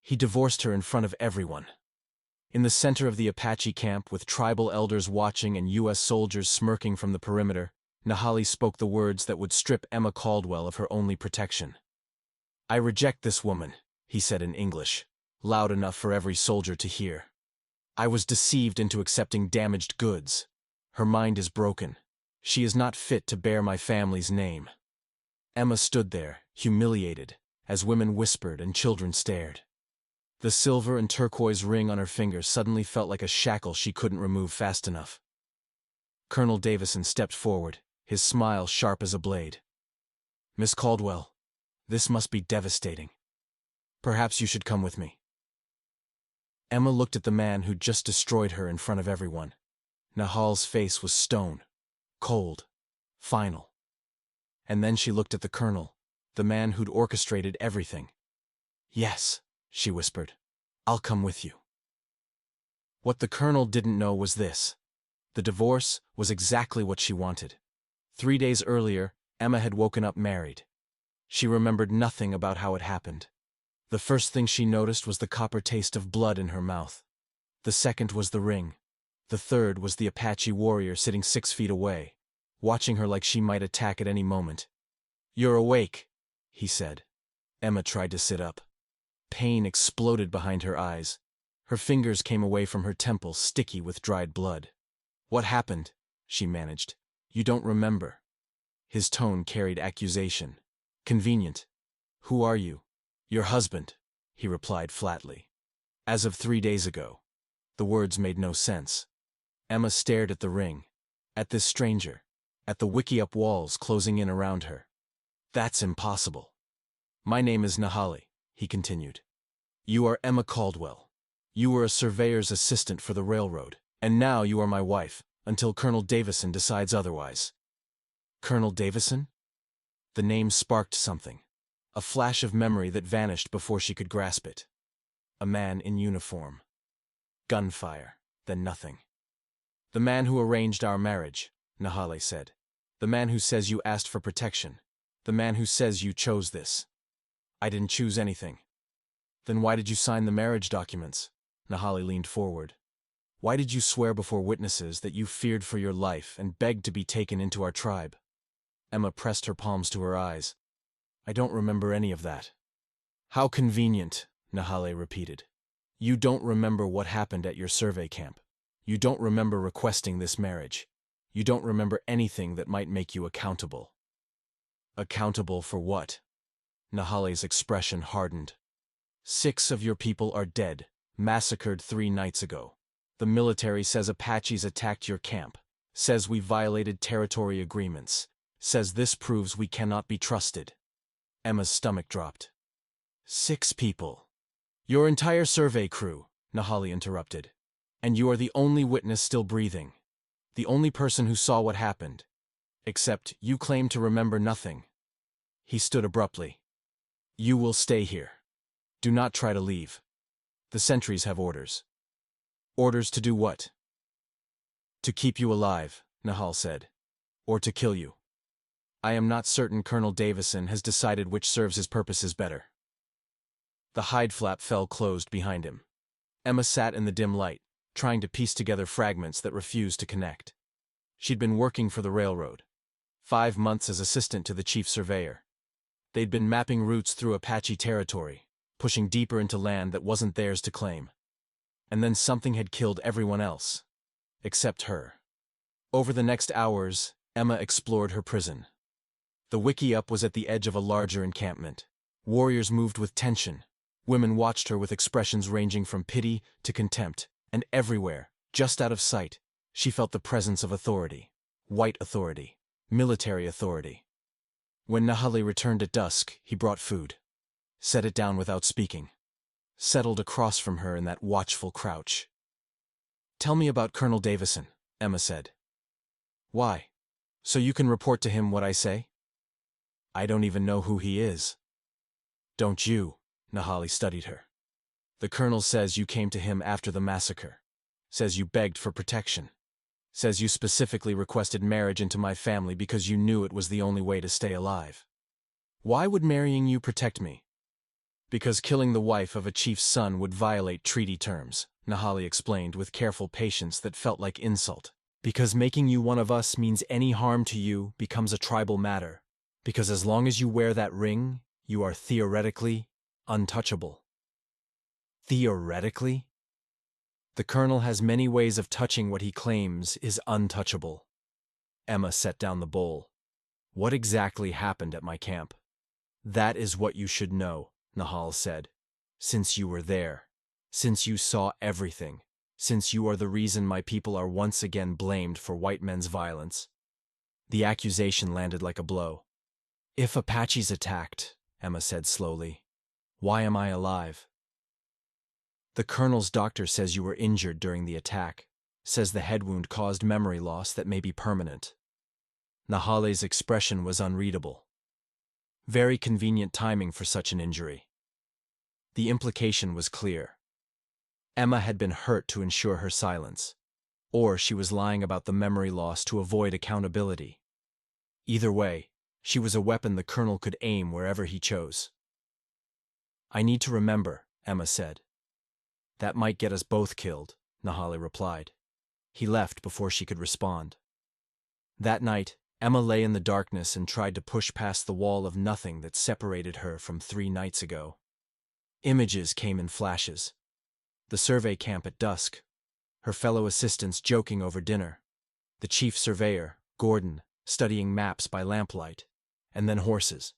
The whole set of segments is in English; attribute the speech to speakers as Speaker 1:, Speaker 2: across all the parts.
Speaker 1: He divorced her in front of everyone. In the center of the Apache camp, with tribal elders watching and U.S. soldiers smirking from the perimeter, Nahali spoke the words that would strip Emma Caldwell of her only protection. "I reject this woman," he said in English, loud enough for every soldier to hear. "I was deceived into accepting damaged goods. Her mind is broken. She is not fit to bear my family's name." Emma stood there, humiliated, as women whispered and children stared. The silver and turquoise ring on her finger suddenly felt like a shackle she couldn't remove fast enough. Colonel Davison stepped forward, his smile sharp as a blade. "Miss Caldwell, this must be devastating. Perhaps you should come with me." Emma looked at the man who'd just destroyed her in front of everyone. Nahal's face was stone, cold, final. And then she looked at the colonel, the man who'd orchestrated everything. "Yes," she whispered, "I'll come with you." What the colonel didn't know was this. The divorce was exactly what she wanted. 3 days earlier, Emma had woken up married. She remembered nothing about how it happened. The first thing she noticed was the copper taste of blood in her mouth. The second was the ring. The third was the Apache warrior sitting 6 feet away, watching her like she might attack at any moment. "You're awake," he said. Emma tried to sit up. Pain exploded behind her eyes. Her fingers came away from her temples, sticky with dried blood. "What happened?" she managed. "You don't remember." His tone carried accusation. "Convenient. Who are you?" "Your husband," he replied flatly. "As of 3 days ago." The words made no sense. Emma stared at the ring, at this stranger, at the wiki-up walls closing in around her. "That's impossible." "My name is Nahali," he continued. "You are Emma Caldwell. You were a surveyor's assistant for the railroad, and now you are my wife, until Colonel Davison decides otherwise." Colonel Davison? The name sparked something, a flash of memory that vanished before she could grasp it. A man in uniform. Gunfire, then nothing. "The man who arranged our marriage," Nahali said. "The man who says you asked for protection. The man who says you chose this." "I didn't choose anything." "Then why did you sign the marriage documents?" Nahali leaned forward. "Why did you swear before witnesses that you feared for your life and begged to be taken into our tribe?" Emma pressed her palms to her eyes. "I don't remember any of that." "How convenient," Nahali repeated. "You don't remember what happened at your survey camp. You don't remember requesting this marriage. You don't remember anything that might make you accountable." "Accountable for what?" Nahali's expression hardened. "6 of your people are dead, massacred 3 nights ago. The military says Apaches attacked your camp, says we violated territory agreements, says this proves we cannot be trusted." Emma's stomach dropped. 6 people. "Your entire survey crew," Nahali interrupted. "And you are the only witness still breathing. The only person who saw what happened. Except you claim to remember nothing." He stood abruptly. "You will stay here. Do not try to leave. The sentries have orders." "Orders to do what?" "To keep you alive," Nahal said. "Or to kill you. I am not certain Colonel Davison has decided which serves his purposes better." The hide flap fell closed behind him. Emma sat in the dim light, trying to piece together fragments that refused to connect. She'd been working for the railroad. 5 months as assistant to the chief surveyor. They'd been mapping routes through Apache territory, pushing deeper into land that wasn't theirs to claim. And then something had killed everyone else. Except her. Over the next hours, Emma explored her prison. The wiki-up was at the edge of a larger encampment. Warriors moved with tension. Women watched her with expressions ranging from pity to contempt, and everywhere, just out of sight, she felt the presence of authority. White authority. Military authority. When Nahali returned at dusk, he brought food. Set it down without speaking. Settled across from her in that watchful crouch. "Tell me about Colonel Davison," Emma said. "Why? So you can report to him what I say?" "I don't even know who he is." "Don't you?" Nahali studied her. "The colonel says you came to him after the massacre. Says you begged for protection. Says you specifically requested marriage into my family because you knew it was the only way to stay alive. Why would marrying you protect me?" Because killing the wife of a chief's son would violate treaty terms, Nahali explained with careful patience that felt like insult. Because making you one of us means any harm to you becomes a tribal matter. Because as long as you wear that ring, you are theoretically untouchable. Theoretically? The colonel has many ways of touching what he claims is untouchable. Emma set down the bowl. What exactly happened at my camp? That is what you should know, Nahal said. Since you were there. Since you saw everything. Since you are the reason my people are once again blamed for white men's violence. The accusation landed like a blow. If Apaches attacked, Emma said slowly, why am I alive? The colonel's doctor says you were injured during the attack, says the head wound caused memory loss that may be permanent. Nahale's expression was unreadable. Very convenient timing for such an injury. The implication was clear. Emma had been hurt to ensure her silence, or she was lying about the memory loss to avoid accountability. Either way, she was a weapon the colonel could aim wherever he chose. I need to remember, Emma said. That might get us both killed, Nahale replied. He left before she could respond. That night, Emma lay in the darkness and tried to push past the wall of nothing that separated her from 3 nights ago. Images came in flashes. The survey camp at dusk, her fellow assistants joking over dinner, the chief surveyor, Gordon, studying maps by lamplight, and then horses.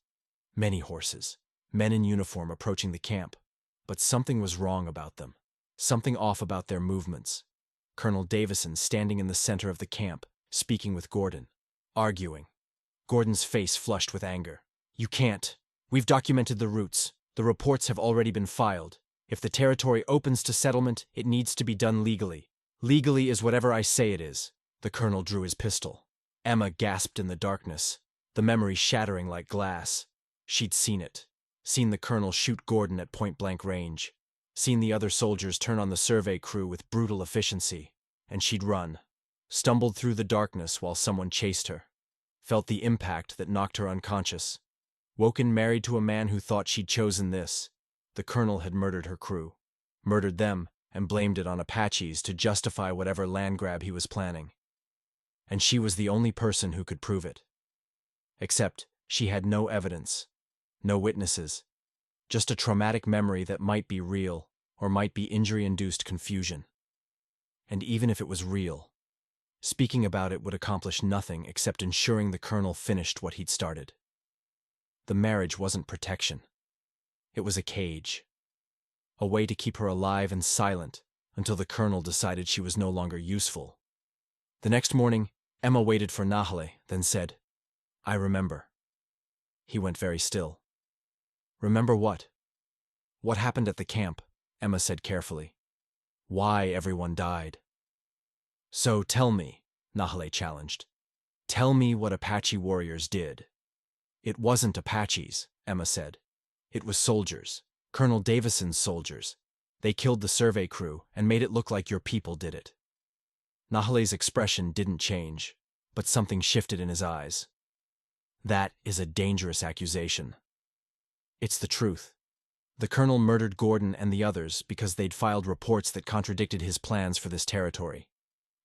Speaker 1: Many horses, men in uniform approaching the camp, but something was wrong about them. Something off about their movements. Colonel Davison standing in the center of the camp, speaking with Gordon, arguing. Gordon's face flushed with anger. You can't. We've documented the routes. The reports have already been filed. If the territory opens to settlement, it needs to be done legally. Legally is whatever I say it is. The colonel drew his pistol. Emma gasped in the darkness, the memory shattering like glass. She'd seen it. Seen the colonel shoot Gordon at point-blank range. Seen the other soldiers turn on the survey crew with brutal efficiency. And she'd run. Stumbled through the darkness while someone chased her. Felt the impact that knocked her unconscious. Woken married to a man who thought she'd chosen this. The colonel had murdered her crew. Murdered them and blamed it on Apaches to justify whatever land grab he was planning. And she was the only person who could prove it. Except she had no evidence. No witnesses. Just a traumatic memory that might be real, or might be injury-induced confusion. And even if it was real, speaking about it would accomplish nothing except ensuring the colonel finished what he'd started. The marriage wasn't protection. It was a cage. A way to keep her alive and silent until the colonel decided she was no longer useful. The next morning, Emma waited for Nahale, then said, I remember. He went very still. Remember what? What happened at the camp? Emma said carefully. Why everyone died. So tell me, Nahale challenged. Tell me what Apache warriors did. It wasn't Apaches, Emma said. It was soldiers. Colonel Davison's soldiers. They killed the survey crew and made it look like your people did it. Nahale's expression didn't change, but something shifted in his eyes. That is a dangerous accusation. It's the truth. The colonel murdered Gordon and the others because they'd filed reports that contradicted his plans for this territory.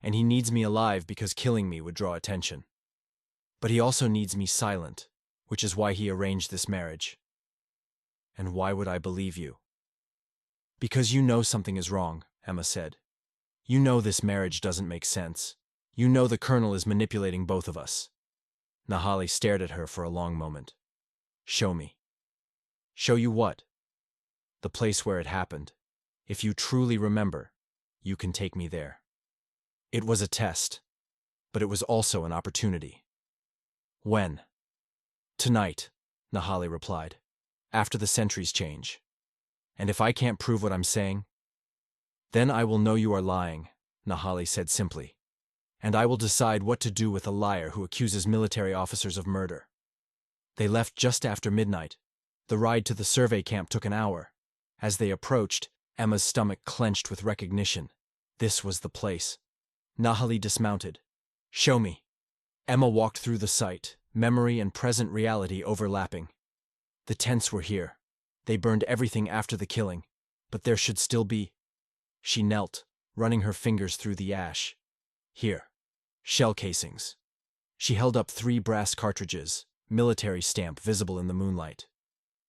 Speaker 1: And he needs me alive because killing me would draw attention. But he also needs me silent, which is why he arranged this marriage. And why would I believe you? Because you know something is wrong, Emma said. You know this marriage doesn't make sense. You know the colonel is manipulating both of us. Nahale stared at her for a long moment. Show me. Show you what? The place where it happened. If you truly remember, you can take me there. It was a test, but it was also an opportunity. When? Tonight, Nahale replied, after the sentries change. And if I can't prove what I'm saying, then I will know you are lying, Nahale said simply. And I will decide what to do with a liar who accuses military officers of murder. They left just after midnight. The ride to the survey camp took an hour. As they approached, Emma's stomach clenched with recognition. This was the place. Nahale dismounted. Show me. Emma walked through the site, memory and present reality overlapping. The tents were here. They burned everything after the killing, but there should still be. She knelt, running her fingers through the ash. Here. Shell casings. She held up 3 brass cartridges, military stamp visible in the moonlight.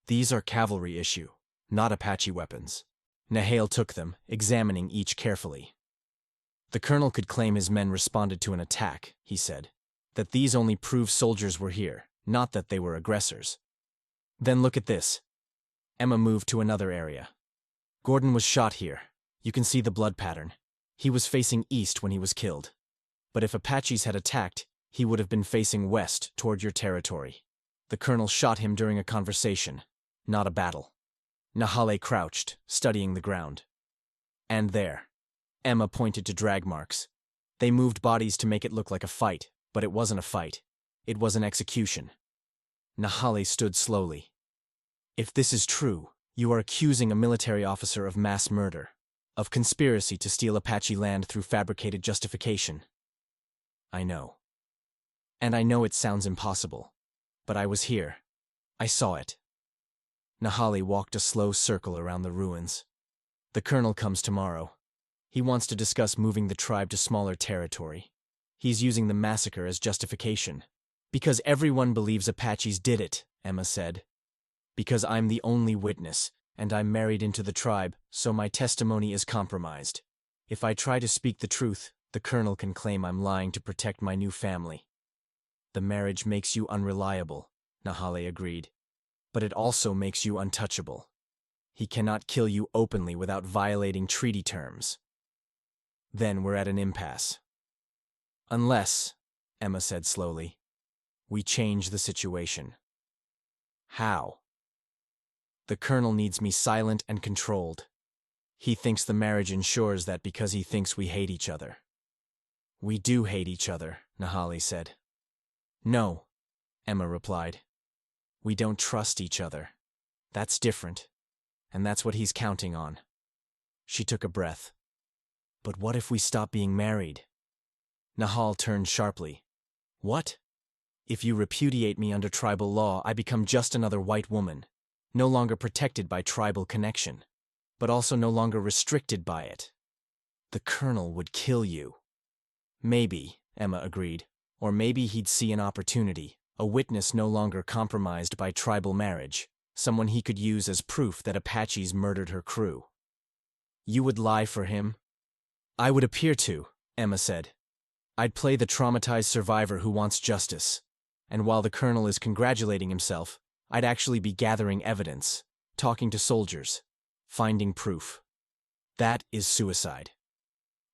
Speaker 1: These are cavalry issue, not Apache weapons. Nahale took them, examining each carefully. The colonel could claim his men responded to an attack, he said. That these only prove soldiers were here, not that they were aggressors. Then look at this. Emma moved to another area. Gordon was shot here. You can see the blood pattern. He was facing east when he was killed. But if Apaches had attacked, he would have been facing west toward your territory. The colonel shot him during a conversation, not a battle. Nahale crouched, studying the ground. And there. Emma pointed to drag marks. They moved bodies to make it look like a fight, but it wasn't a fight. It was an execution. Nahale stood slowly. If this is true, you are accusing a military officer of mass murder, of conspiracy to steal Apache land through fabricated justification. I know. And I know it sounds impossible, but I was here. I saw it. Nahale walked a slow circle around the ruins. The colonel comes tomorrow. He wants to discuss moving the tribe to smaller territory. He's using the massacre as justification. Because everyone believes Apaches did it, Emma said. Because I'm the only witness, and I'm married into the tribe, so my testimony is compromised. If I try to speak the truth, the colonel can claim I'm lying to protect my new family. The marriage makes you unreliable, Nahale agreed. But it also makes you untouchable. He cannot kill you openly without violating treaty terms. Then we're at an impasse. Unless, Emma said slowly, we change the situation. How? The colonel needs me silent and controlled. He thinks the marriage ensures that because he thinks we hate each other. We do hate each other, Nahale said. No, Emma replied. We don't trust each other. That's different, and that's what he's counting on. She took a breath. But what if we stop being married? Nahal turned sharply. What? If you repudiate me under tribal law, I become just another white woman, no longer protected by tribal connection, but also no longer restricted by it. The colonel would kill you. Maybe, Emma agreed, or maybe he'd see an opportunity, a witness no longer compromised by tribal marriage, someone he could use as proof that Apaches murdered her crew. You would lie for him? I would appear to, Emma said. I'd play the traumatized survivor who wants justice. And while the colonel is congratulating himself, I'd actually be gathering evidence, talking to soldiers, finding proof. That is suicide.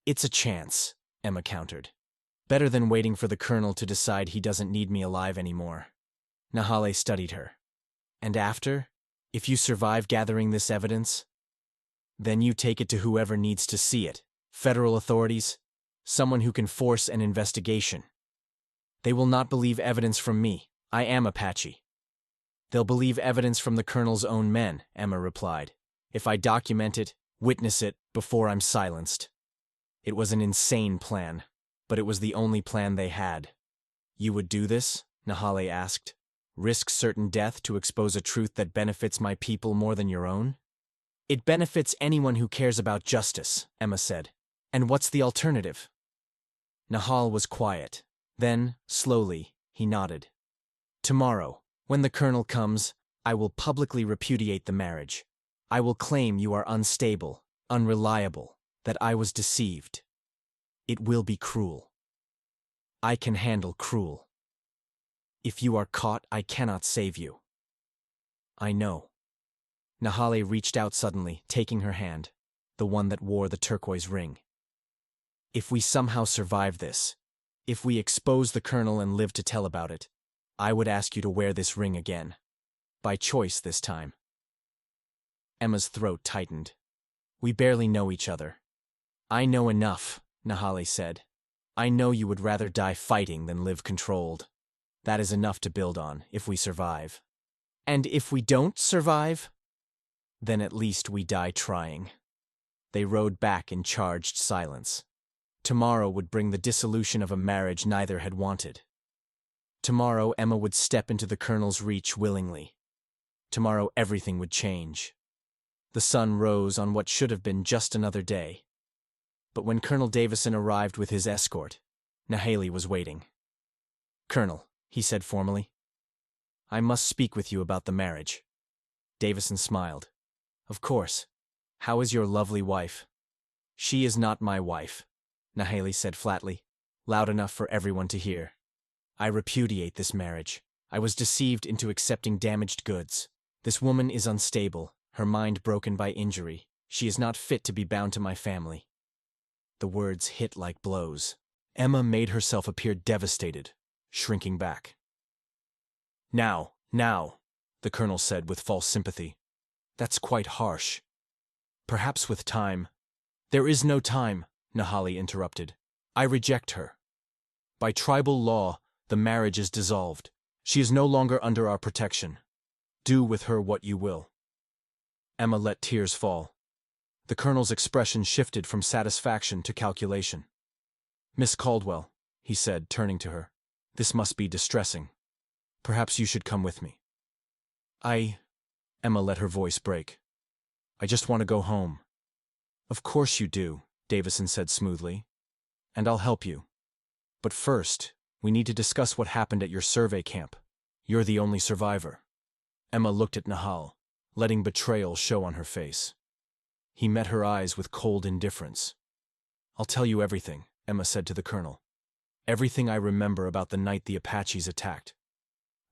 Speaker 1: It's a chance, Emma countered. Better than waiting for the colonel to decide he doesn't need me alive anymore. Nahale studied her. And after, if you survive gathering this evidence, then you take it to whoever needs to see it, federal authorities, someone who can force an investigation. They will not believe evidence from me. I am Apache. They'll believe evidence from the colonel's own men, Emma replied. If I document it, witness it, before I'm silenced. It was an insane plan, but it was the only plan they had. You would do this? Nahale asked. Risk certain death to expose a truth that benefits my people more than your own? It benefits anyone who cares about justice, Emma said. And what's the alternative? Nahal was quiet. Then, slowly, he nodded. Tomorrow, when the colonel comes, I will publicly repudiate the marriage. I will claim you are unstable, unreliable, that I was deceived. It will be cruel. I can handle cruel. If you are caught, I cannot save you. I know. Nahale reached out suddenly, taking her hand, the one that wore the turquoise ring. If we somehow survive this, if we expose the colonel and live to tell about it, I would ask you to wear this ring again. By choice this time. Emma's throat tightened. We barely know each other. I know enough, Nahale said. I know you would rather die fighting than live controlled. That is enough to build on, if we survive. And if we don't survive? Then at least we die trying. They rode back in charged silence. Tomorrow would bring the dissolution of a marriage neither had wanted. Tomorrow Emma would step into the colonel's reach willingly. Tomorrow everything would change. The sun rose on what should have been just another day. But when Colonel Davison arrived with his escort, Nahali was waiting. "Colonel," he said formally, "I must speak with you about the marriage." Davison smiled. "Of course. How is your lovely wife?" "She is not my wife," Nahali said flatly, loud enough for everyone to hear. "I repudiate this marriage. I was deceived into accepting damaged goods. This woman is unstable, her mind broken by injury. She is not fit to be bound to my family." The words hit like blows. Emma made herself appear devastated, shrinking back. Now, the colonel said with false sympathy. "That's quite harsh. Perhaps with time—" "There is no time," Nahali interrupted. "I reject her. By tribal law, the marriage is dissolved. She is no longer under our protection. Do with her what you will." Emma let tears fall. The colonel's expression shifted from satisfaction to calculation. "Miss Caldwell," he said, turning to her, "this must be distressing. Perhaps you should come with me." Emma let her voice break. "I just want to go home." "Of course you do," Davison said smoothly. "And I'll help you. But first, we need to discuss what happened at your survey camp. You're the only survivor." Emma looked at Nahal, letting betrayal show on her face. He met her eyes with cold indifference. "I'll tell you everything," Emma said to the colonel. "Everything I remember about the night the Apaches attacked."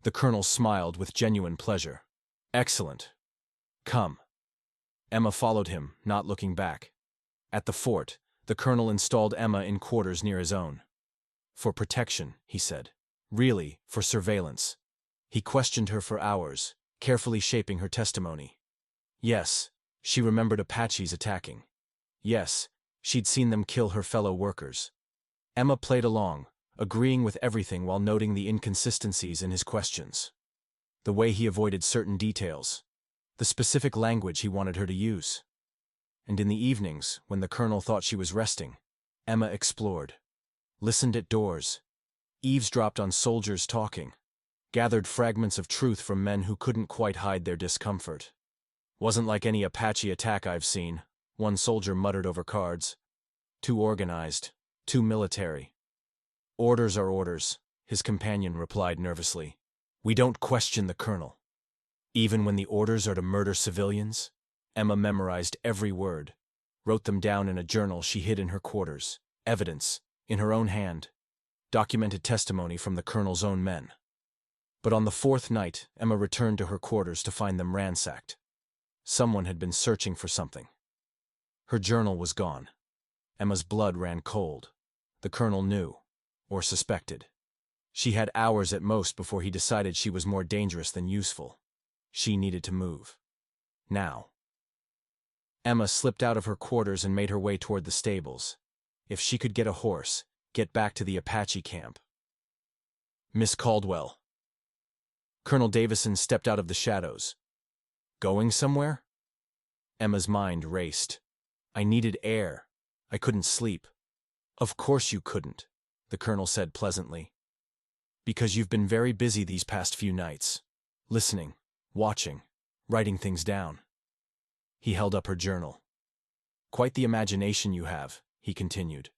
Speaker 1: The colonel smiled with genuine pleasure. "Excellent. Come." Emma followed him, not looking back. At the fort, the colonel installed Emma in quarters near his own. "For protection," he said. "Really, for surveillance." He questioned her for hours, carefully shaping her testimony. Yes, she remembered Apaches attacking. Yes, she'd seen them kill her fellow workers. Emma played along, agreeing with everything while noting the inconsistencies in his questions. The way he avoided certain details, the specific language he wanted her to use. And in the evenings, when the colonel thought she was resting, Emma explored, listened at doors, eavesdropped on soldiers talking, gathered fragments of truth from men who couldn't quite hide their discomfort. "Wasn't like any Apache attack I've seen," one soldier muttered over cards. "Too organized, too military." "Orders are orders," his companion replied nervously. "We don't question the colonel." "Even when the orders are to murder civilians?" Emma memorized every word, wrote them down in a journal she hid in her quarters. Evidence, in her own hand, documented testimony from the colonel's own men. But on the fourth night, Emma returned to her quarters to find them ransacked. Someone had been searching for something. Her journal was gone. Emma's blood ran cold. The colonel knew, or suspected. She had hours at most before he decided she was more dangerous than useful. She needed to move. Now. Emma slipped out of her quarters and made her way toward the stables. If she could get a horse, get back to the Apache camp. "Miss Caldwell." Colonel Davison stepped out of the shadows. "Going somewhere?" Emma's mind raced. "I needed air. I couldn't sleep." "Of course you couldn't," the colonel said pleasantly. "Because you've been very busy these past few nights. Listening, watching, writing things down." He held up her journal. "Quite the imagination you have," he continued.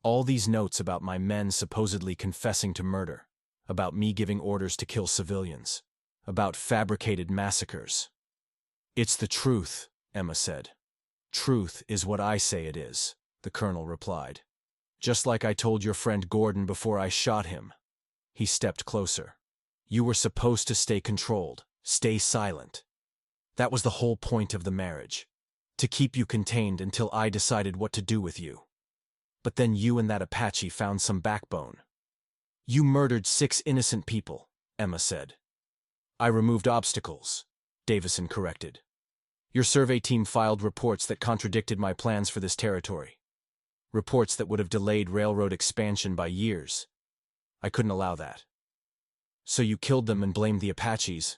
Speaker 1: "All these notes about my men supposedly confessing to murder, about me giving orders to kill civilians, about fabricated massacres." "It's the truth," Emma said. "Truth is what I say it is," the colonel replied. "Just like I told your friend Gordon before I shot him." He stepped closer. "You were supposed to stay controlled, stay silent. That was the whole point of the marriage, to keep you contained until I decided what to do with you. But then you and that Apache found some backbone. You murdered 6 innocent people," Emma said. "I removed obstacles," Davison corrected. "Your survey team filed reports that contradicted my plans for this territory. Reports that would have delayed railroad expansion by years. I couldn't allow that. So you killed them and blamed the Apaches."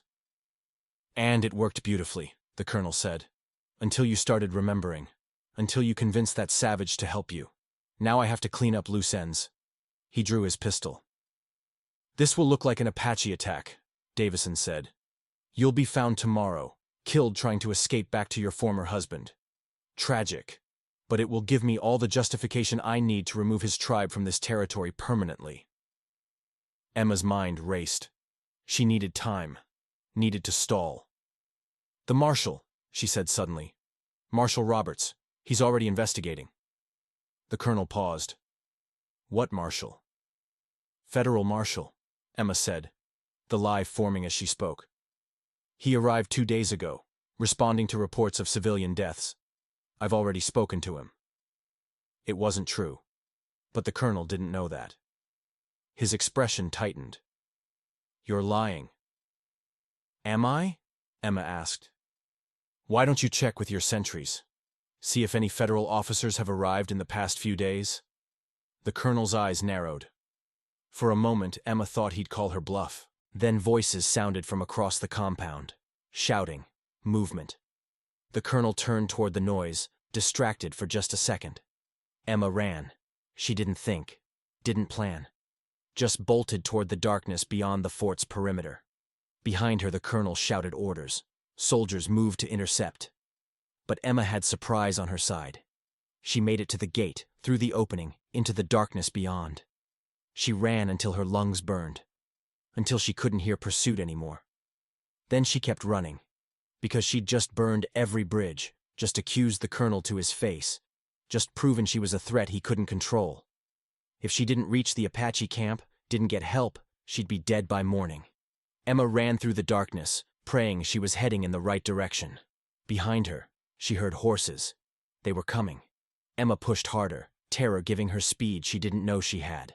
Speaker 1: "And it worked beautifully," the colonel said. "Until you started remembering. Until you convinced that savage to help you. Now I have to clean up loose ends." He drew his pistol. "This will look like an Apache attack," Davison said. You'll be found tomorrow, killed trying to escape back to your former husband. Tragic. But it will give me all the justification I need to remove his tribe from this territory permanently. Emma's mind raced. She needed time. Needed to stall. The Marshal, she said suddenly. Marshal Roberts. He's already investigating. The Colonel paused. What Marshal? Federal Marshal, Emma said, the lie forming as she spoke. He arrived 2 days ago, responding to reports of civilian deaths. I've already spoken to him. It wasn't true, but the Colonel didn't know that. His expression tightened. You're lying. Am I? Emma asked. Why don't you check with your sentries? See if any federal officers have arrived in the past few days? The Colonel's eyes narrowed. For a moment, Emma thought he'd call her bluff. Then voices sounded from across the compound. Shouting. Movement. The Colonel turned toward the noise, distracted for just a second. Emma ran. She didn't think. Didn't plan. Just bolted toward the darkness beyond the fort's perimeter. Behind her, the Colonel shouted orders. Soldiers moved to intercept. But Emma had surprise on her side. She made it to the gate, through the opening, into the darkness beyond. She ran until her lungs burned. Until she couldn't hear pursuit anymore. Then she kept running. Because she'd just burned every bridge, just accused the Colonel to his face, just proven she was a threat he couldn't control. If she didn't reach the Apache camp, didn't get help, she'd be dead by morning. Emma ran through the darkness, praying she was heading in the right direction. Behind her, she heard horses. They were coming. Emma pushed harder, terror giving her speed she didn't know she had.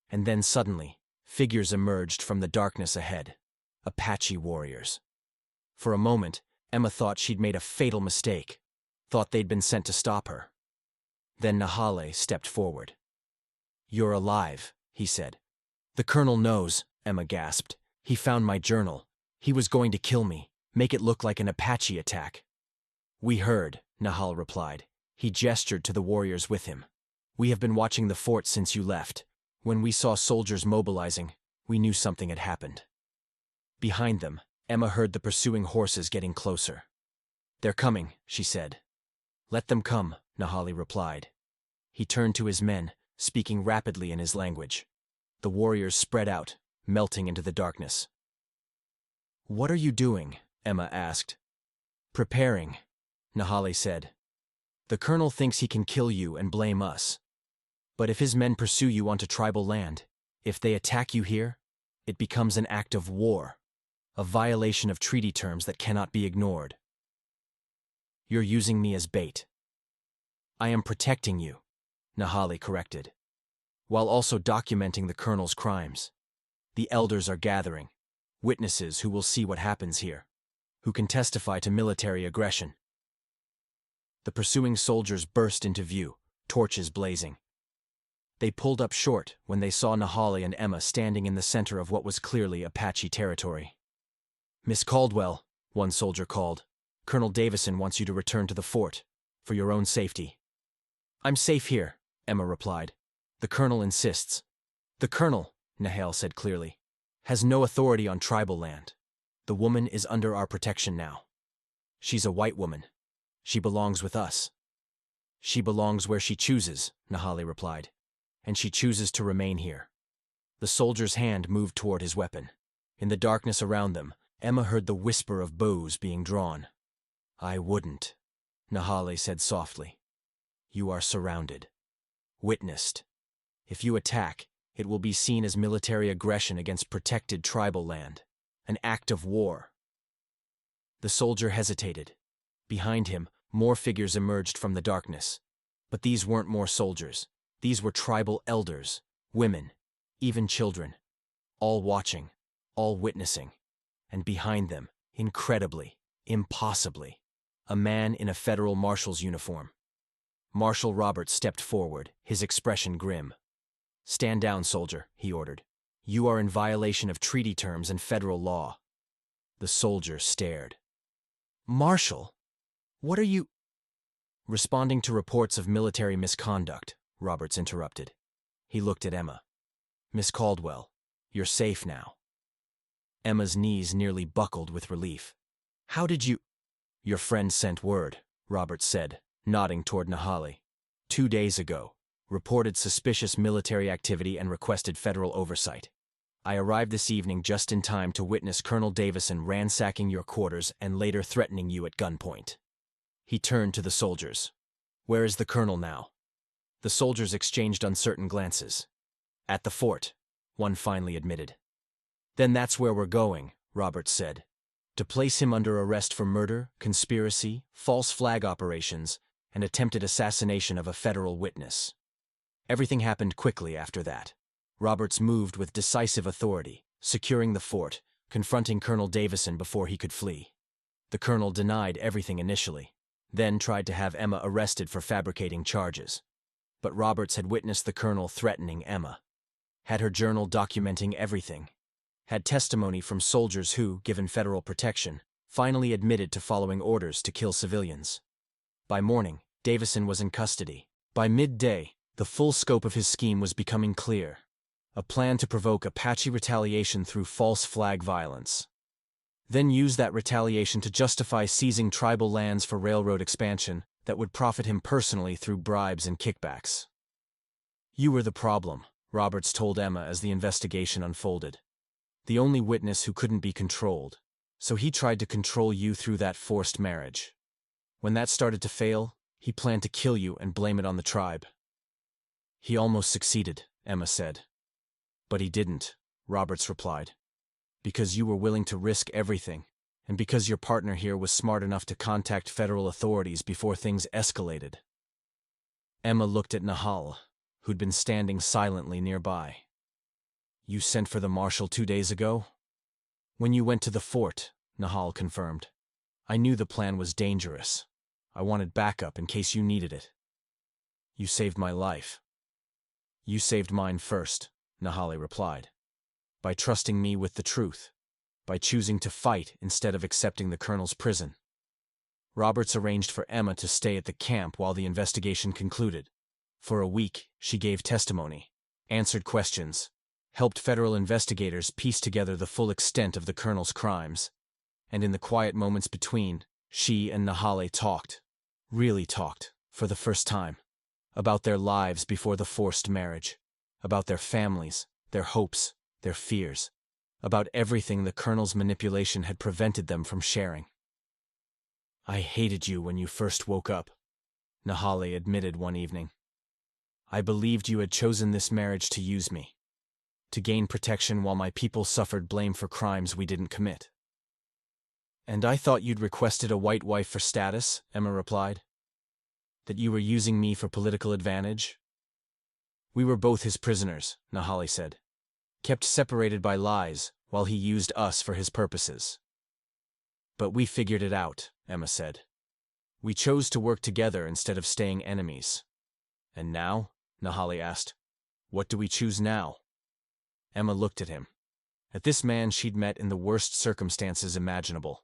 Speaker 1: And then suddenly, figures emerged from the darkness ahead. Apache warriors. For a moment, Emma thought she'd made a fatal mistake, thought they'd been sent to stop her. Then Nahale stepped forward. You're alive, he said. The Colonel knows, Emma gasped. He found my journal. He was going to kill me, make it look like an Apache attack. We heard, Nahal replied. He gestured to the warriors with him. We have been watching the fort since you left. When we saw soldiers mobilizing, we knew something had happened. Behind them, Emma heard the pursuing horses getting closer. They're coming, she said. Let them come, Nahali replied. He turned to his men, speaking rapidly in his language. The warriors spread out, melting into the darkness. What are you doing? Emma asked. Preparing, Nahali said. The Colonel thinks he can kill you and blame us. But if his men pursue you onto tribal land, if they attack you here, it becomes an act of war. A violation of treaty terms that cannot be ignored. You're using me as bait. I am protecting you, Nahali corrected, while also documenting the Colonel's crimes. The elders are gathering, witnesses who will see what happens here, who can testify to military aggression. The pursuing soldiers burst into view, torches blazing. They pulled up short when they saw Nahali and Emma standing in the center of what was clearly Apache territory. Miss Caldwell, one soldier called. Colonel Davison wants you to return to the fort, for your own safety. I'm safe here, Emma replied. The Colonel insists. The Colonel, Nahal said clearly, has no authority on tribal land. The woman is under our protection now. She's a white woman. She belongs with us. She belongs where she chooses, Nahali replied, and she chooses to remain here. The soldier's hand moved toward his weapon. In the darkness around them, Emma heard the whisper of bows being drawn. I wouldn't, Nahale said softly. You are surrounded. Witnessed. If you attack, it will be seen as military aggression against protected tribal land. An act of war. The soldier hesitated. Behind him, more figures emerged from the darkness. But these weren't more soldiers. These were tribal elders, women, even children. All watching, all witnessing. And behind them, incredibly, impossibly, a man in a federal marshal's uniform. Marshal Roberts stepped forward, his expression grim. Stand down, soldier, he ordered. You are in violation of treaty terms and federal law. The soldier stared. Marshal, what are you— Responding to reports of military misconduct, Roberts interrupted. He looked at Emma. Miss Caldwell, you're safe now. Emma's knees nearly buckled with relief. How did you— Your friend sent word, Robert said, nodding toward Nahali. 2 days ago. Reported suspicious military activity and requested federal oversight. I arrived this evening just in time to witness Colonel Davison ransacking your quarters and later threatening you at gunpoint. He turned to the soldiers. Where is the colonel now? The soldiers exchanged uncertain glances. At the fort, one finally admitted. Then that's where we're going, Robert said. To place him under arrest for murder, conspiracy, false flag operations, and attempted assassination of a federal witness. Everything happened quickly after that. Roberts moved with decisive authority, securing the fort, confronting Colonel Davison before he could flee. The colonel denied everything initially, then tried to have Emma arrested for fabricating charges. But Roberts had witnessed the colonel threatening Emma, had her journal documenting everything, had testimony from soldiers who, given federal protection, finally admitted to following orders to kill civilians. By morning, Davison was in custody. By midday, the full scope of his scheme was becoming clear. A plan to provoke Apache retaliation through false flag violence. Then use that retaliation to justify seizing tribal lands for railroad expansion that would profit him personally through bribes and kickbacks. You were the problem, Roberts told Emma as the investigation unfolded. The only witness who couldn't be controlled, so he tried to control you through that forced marriage. When that started to fail, he planned to kill you and blame it on the tribe. He almost succeeded, Emma said. But he didn't, Roberts replied. Because you were willing to risk everything, and because your partner here was smart enough to contact federal authorities before things escalated. Emma looked at Nahal, who'd been standing silently nearby. You sent for the marshal 2 days ago? When you went to the fort, Nahal confirmed. I knew the plan was dangerous. I wanted backup in case you needed it. You saved my life. You saved mine first, Nahali replied. By trusting me with the truth. By choosing to fight instead of accepting the colonel's prison. Roberts arranged for Emma to stay at the camp while the investigation concluded. For a week, she gave testimony, answered questions, helped federal investigators piece together the full extent of the colonel's crimes. And in the quiet moments between, she and Nahale talked, really talked, for the first time, about their lives before the forced marriage, about their families, their hopes, their fears, about everything the colonel's manipulation had prevented them from sharing. I hated you when you first woke up, Nahale admitted one evening. I believed you had chosen this marriage to use me, to gain protection while my people suffered blame for crimes we didn't commit. And I thought you'd requested a white wife for status, Emma replied. That you were using me for political advantage? We were both his prisoners, Nahali said. Kept separated by lies, while he used us for his purposes. But we figured it out, Emma said. We chose to work together instead of staying enemies. And now? Nahali asked. What do we choose now? Emma looked at him. At this man she'd met in the worst circumstances imaginable,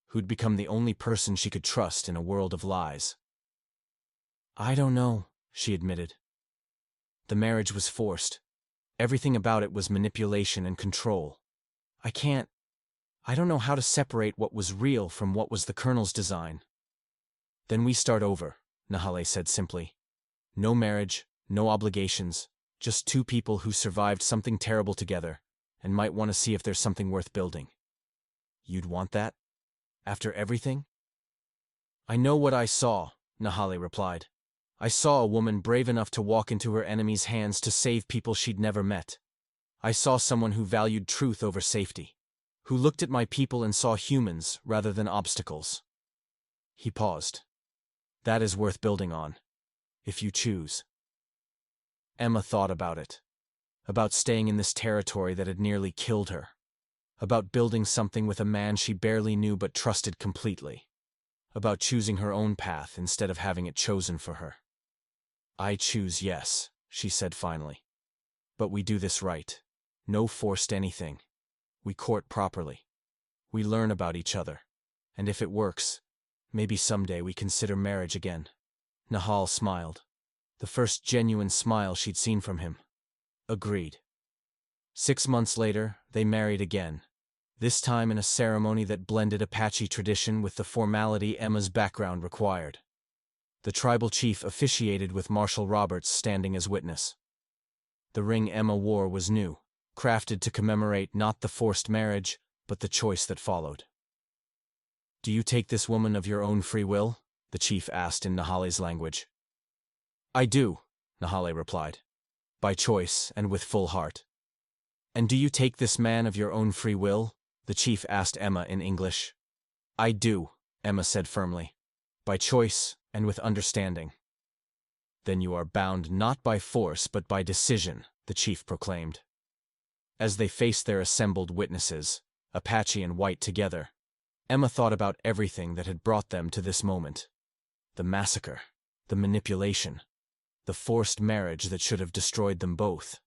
Speaker 1: who'd become the only person she could trust in a world of lies. I don't know, she admitted. The marriage was forced. Everything about it was manipulation and control. I don't know how to separate what was real from what was the colonel's design. Then we start over, Nahale said simply. No marriage, no obligations, just two people who survived something terrible together and might want to see if there's something worth building. You'd want that? After everything? I know what I saw, Nahale replied. I saw a woman brave enough to walk into her enemy's hands to save people she'd never met. I saw someone who valued truth over safety, who looked at my people and saw humans rather than obstacles. He paused. That is worth building on, if you choose. Emma thought about it, about staying in this territory that had nearly killed her, about building something with a man she barely knew but trusted completely, about choosing her own path instead of having it chosen for her. I choose yes, she said finally. But we do this right. No forced anything. We court properly. We learn about each other. And if it works, maybe someday we consider marriage again. Nahal smiled. The first genuine smile she'd seen from him. Agreed. 6 months later, they married again. this time in a ceremony that blended Apache tradition with the formality Emma's background required. The tribal chief officiated with Marshal Roberts standing as witness. The ring Emma wore was new, crafted to commemorate not the forced marriage, but the choice that followed. "Do you take this woman of your own free will?" the chief asked in Nahali's language. "I do," Nahali replied. "By choice and with full heart." "And do you take this man of your own free will?" the chief asked Emma in English. "I do," Emma said firmly. "By choice and with understanding." "Then you are bound not by force but by decision," the chief proclaimed. As they faced their assembled witnesses, Apache and White together, Emma thought about everything that had brought them to this moment. The massacre, the manipulation, the forced marriage that should have destroyed them both,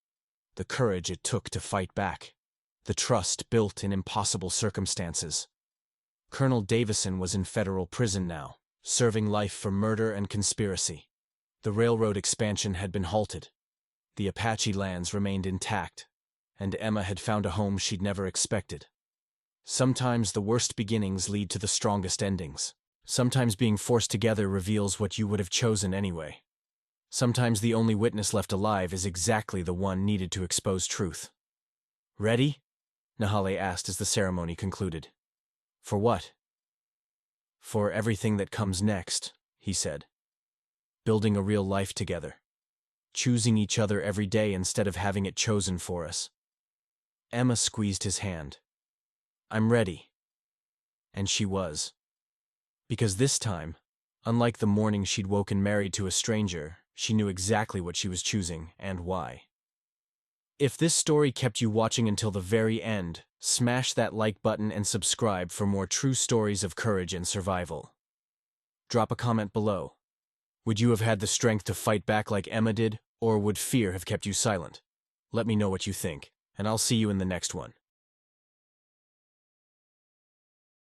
Speaker 1: the courage it took to fight back, the trust built in impossible circumstances. Colonel Davison was in federal prison now, serving life for murder and conspiracy. The railroad expansion had been halted. The Apache lands remained intact, and Emma had found a home she'd never expected. Sometimes the worst beginnings lead to the strongest endings. Sometimes being forced together reveals what you would have chosen anyway. Sometimes the only witness left alive is exactly the one needed to expose truth. "Ready?" Nahali asked as the ceremony concluded. "For what?" "For everything that comes next," he said. "Building a real life together. Choosing each other every day instead of having it chosen for us." Emma squeezed his hand. "I'm ready." And she was. Because this time, unlike the morning she'd woken married to a stranger, she knew exactly what she was choosing and why. If this story kept you watching until the very end, smash that like button and subscribe for more true stories of courage and survival. Drop a comment below. Would you have had the strength to fight back like Emma did, or would fear have kept you silent? Let me know what you think, and I'll see you in the next one.